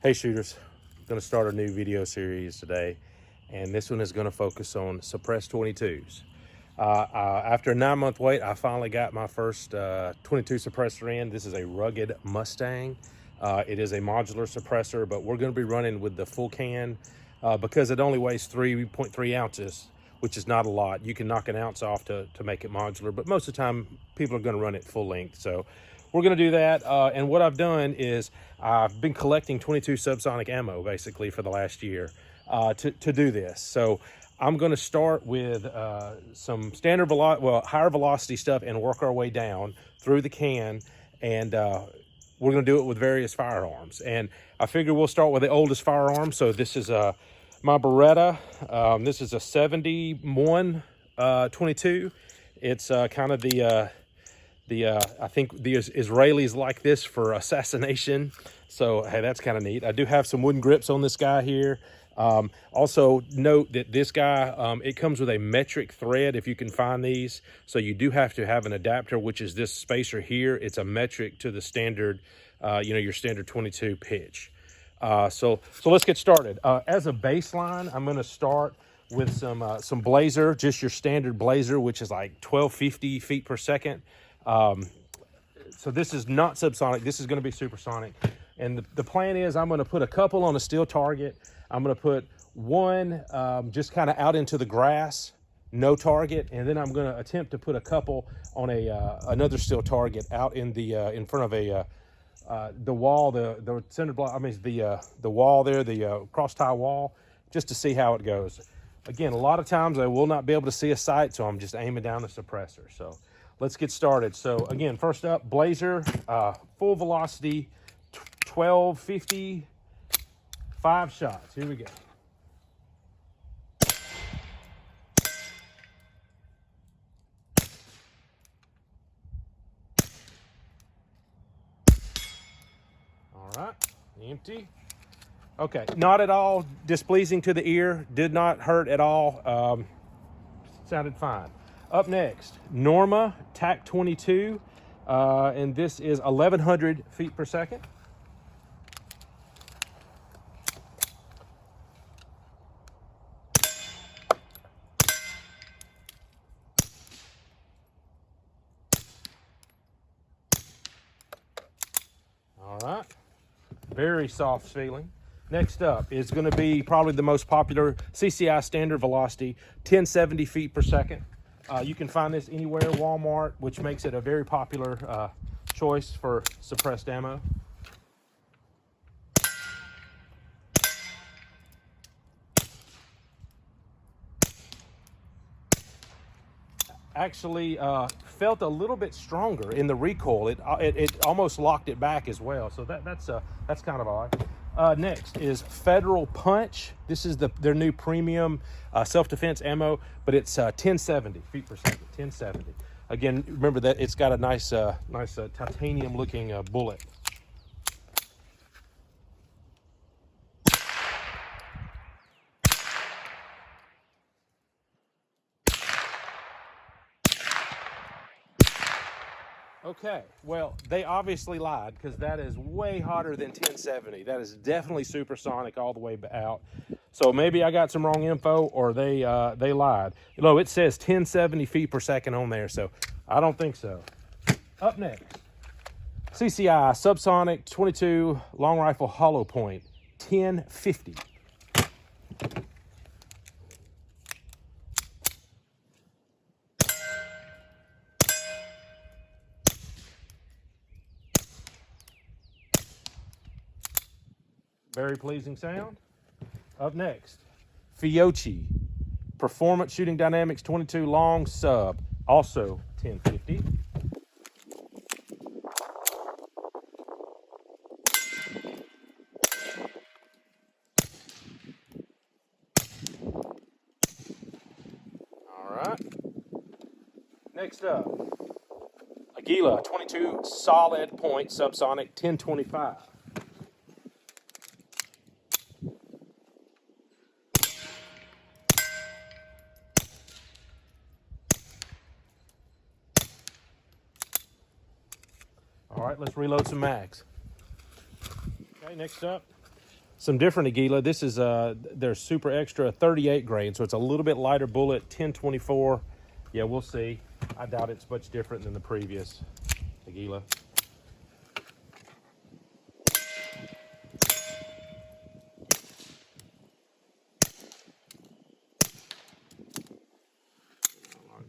Hey shooters, I'm going to start a new video series today, and this one is going to focus on suppressed 22s. After a 9-month wait, I finally got my first 22 suppressor in. This is a Rugged Mustang. It is a modular suppressor, but we're going to be running with the full can because it only weighs 3.3 ounces, which is not a lot. You can knock an ounce off to make it modular, but most of the time people are going to run it full length. So we're going to do that. And what I've done is I've been collecting 22 subsonic ammo basically for the last year to do this. So I'm going to start with some higher velocity stuff and work our way down through the can. And we're going to do it with various firearms. And I figure we'll start with the oldest firearm. So this is my Beretta. This is a 71 22. It's kind of I think the Israelis like this for assassination. So, hey, that's kind of neat. I do have some wooden grips on this guy here. Also note that this guy, it comes with a metric thread if you can find these. So you do have to have an adapter, which is this spacer here. It's a metric to the standard, your standard 22 pitch. So let's get started. As a baseline, I'm going to start with some Blazer, just your standard Blazer, which is like 1250 feet per second. So this is not subsonic. This is going to be supersonic. And the plan is I'm going to put a couple on a steel target. I'm going to put one just kind of out into the grass, no target, and then I'm going to attempt to put a couple on another steel target out in in front of the wall, the center block. I mean the wall there, the cross tie wall, just to see how it goes. Again, a lot of times I will not be able to see a sight, so I'm just aiming down the suppressor. So let's get started. So again, first up, Blazer, full velocity, 1250, 5 shots. Here we go. All right, empty. Okay, not at all displeasing to the ear. Did not hurt at all. Sounded fine. Up next, Norma TAC 22, and this is 1100 feet per second. All right, very soft feeling. Next up is going to be probably the most popular CCI standard velocity, 1070 feet per second. You can find this anywhere, Walmart, which makes it a very popular choice for suppressed ammo. Actually felt a little bit stronger in the recoil. It almost locked it back as well. So that's kind of odd. Next is Federal Punch. This is their new premium self-defense ammo, but it's 1070 feet per second. 1070. Again, remember that it's got a nice titanium-looking bullet. Okay, well, they obviously lied because that is way hotter than 1070. That is definitely supersonic all the way out. So maybe I got some wrong info, or they lied. You know, it says 1070 feet per second on there, so I don't think so. Up next, CCI subsonic 22 long rifle hollow point, 1050. Very pleasing sound. Up next, Fiocchi Performance Shooting Dynamics 22 long sub, also 1050. All right. Next up, Aguila 22 solid point subsonic 1025. All right, let's reload some mags. Okay, next up, some different Aguila. This is their super extra 38 grain, so it's a little bit lighter bullet, 1024. Yeah, we'll see. I doubt it's much different than the previous Aguila.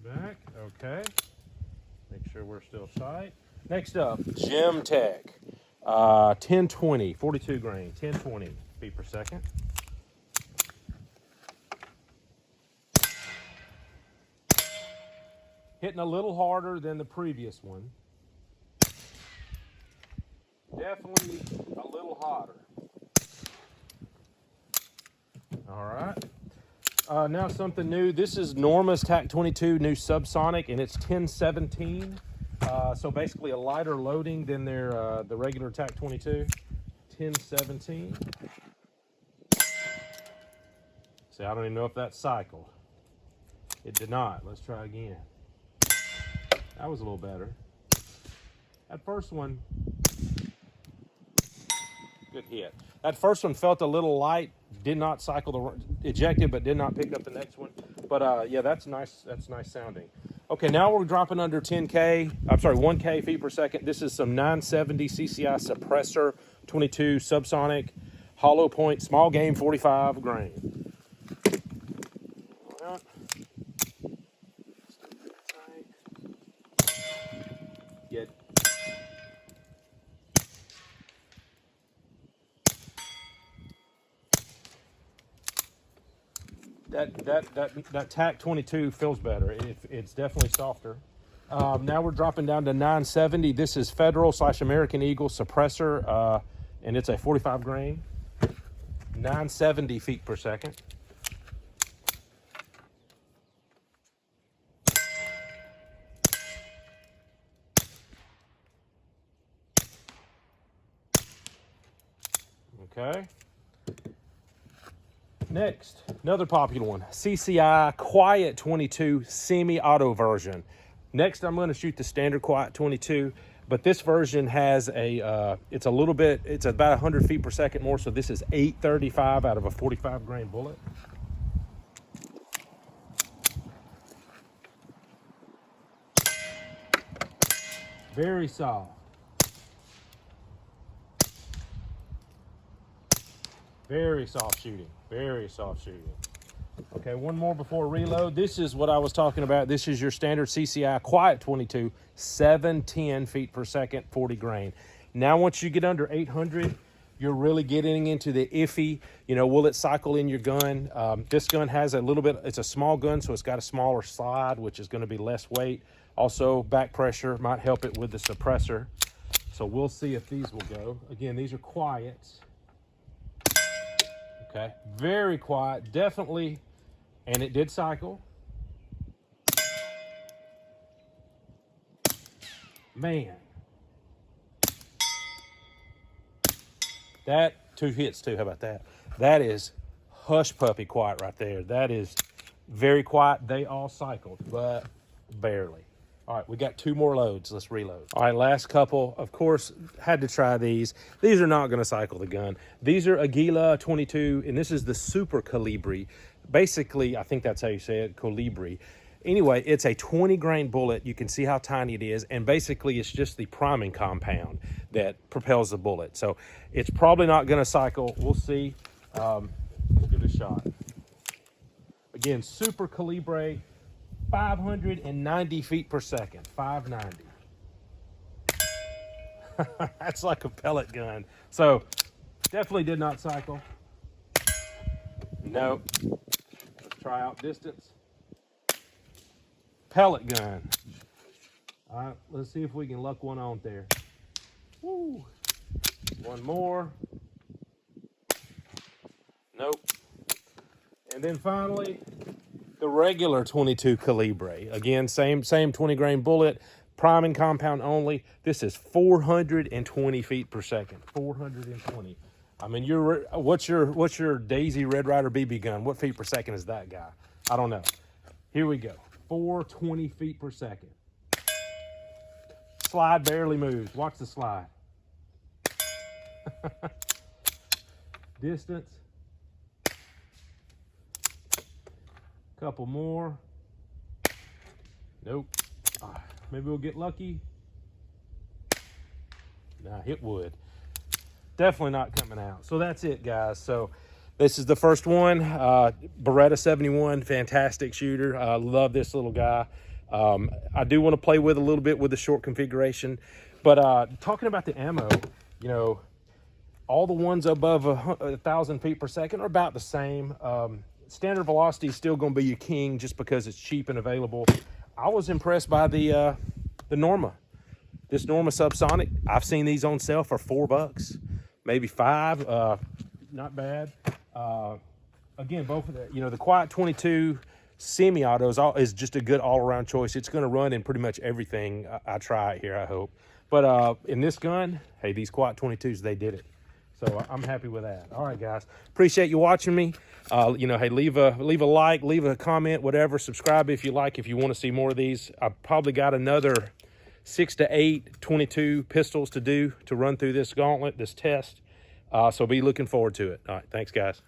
Back, okay. Make sure we're still tight. Next up, Gemtech, 1020, 42 grain, 1020 feet per second. Hitting a little harder than the previous one. Definitely a little hotter. All right. Now something new. This is Norma's TAC 22 new subsonic, and it's 1017. So basically a lighter loading than their the regular TAC 22. 1017. See, I don't even know if that cycled. It did not. Let's try again. That was a little better. That first one, good hit. That first one felt a little light. Did not cycle the ejected, but did not pick up the next one. But yeah, that's nice. That's nice sounding. Okay, now we're dropping under 10K. I'm sorry, 1K feet per second. This is some 970 CCI Suppressor 22 subsonic hollow point small game 45 grain. Get that TAC 22 feels better. It's definitely softer. Now we're dropping down to 970. This is Federal / American Eagle Suppressor, and it's a 45 grain, 970 feet per second. Okay. Next, another popular one, CCI Quiet 22 semi-auto version. Next, I'm going to shoot the standard Quiet 22, but this version has a, it's about 100 feet per second more, so this is 835 out of a 45 grain bullet. Very soft. Very soft shooting. Very soft shooting. Okay, one more before reload. This is what I was talking about. This is your standard CCI Quiet 22, 710 feet per second, 40 grain. Now, once you get under 800, you're really getting into the iffy, will it cycle in your gun? This gun has a little bit, it's a small gun, so it's got a smaller slide, which is going to be less weight. Also, back pressure might help it with the suppressor. So we'll see if these will go. Again, these are quiets. Okay, very quiet, definitely, and it did cycle. Man. That, 2 hits too, how about that? That is hush puppy quiet right there. That is very quiet. They all cycled, but barely. All right, we got 2 more loads. Let's reload. All right, last couple. Of course, had to try these. These are not going to cycle the gun. These are Aguila 22, and this is the Super Colibri. Basically, I think that's how you say it, Colibri. Anyway, it's a 20 grain bullet. You can see how tiny it is, and basically it's just the priming compound that propels the bullet. So it's probably not going to cycle. We'll see. Let's give it a shot. Again, Super Colibri. 590 feet per second, 590. That's like a pellet gun. So definitely did not cycle. Nope. Let's try out distance. Pellet gun. All right, let's see if we can luck one on there. Woo. One more. Nope. And then finally, the regular 22 Colibri. Again, same 20 grain bullet, priming compound only. This is 420 feet per second. 420. I mean, what's your Daisy Red Ryder BB gun? What feet per second is that guy? I don't know. Here we go. 420 feet per second. Slide barely moves. Watch the slide. distance. Couple more. Nope. Maybe we'll get lucky. Nah, hit wood. Definitely not coming out. So that's it, guys. So this is the first one. Beretta 71, fantastic shooter. I love this little guy. I do want to play with a little bit with the short configuration. But talking about the ammo, you know, all the ones above 1,000 feet per second are about the same. Standard velocity is still going to be your king just because it's cheap and available. I was impressed by the Norma. This Norma subsonic. I've seen these on sale for $4, maybe $5. Not bad. Again, both of the, you know, the Quiet 22 semi-auto is just a good all-around choice. It's going to run in pretty much everything I try it here, I hope. But in this gun, hey, these Quiet 22s, they did it. So I'm happy with that. All right, guys. Appreciate you watching me. You know, hey, leave a like, leave a comment, whatever. Subscribe if you like, if you want to see more of these. I've probably got another 6 to 8 22 pistols to do to run through this gauntlet, this test. So be looking forward to it. All right, thanks, guys.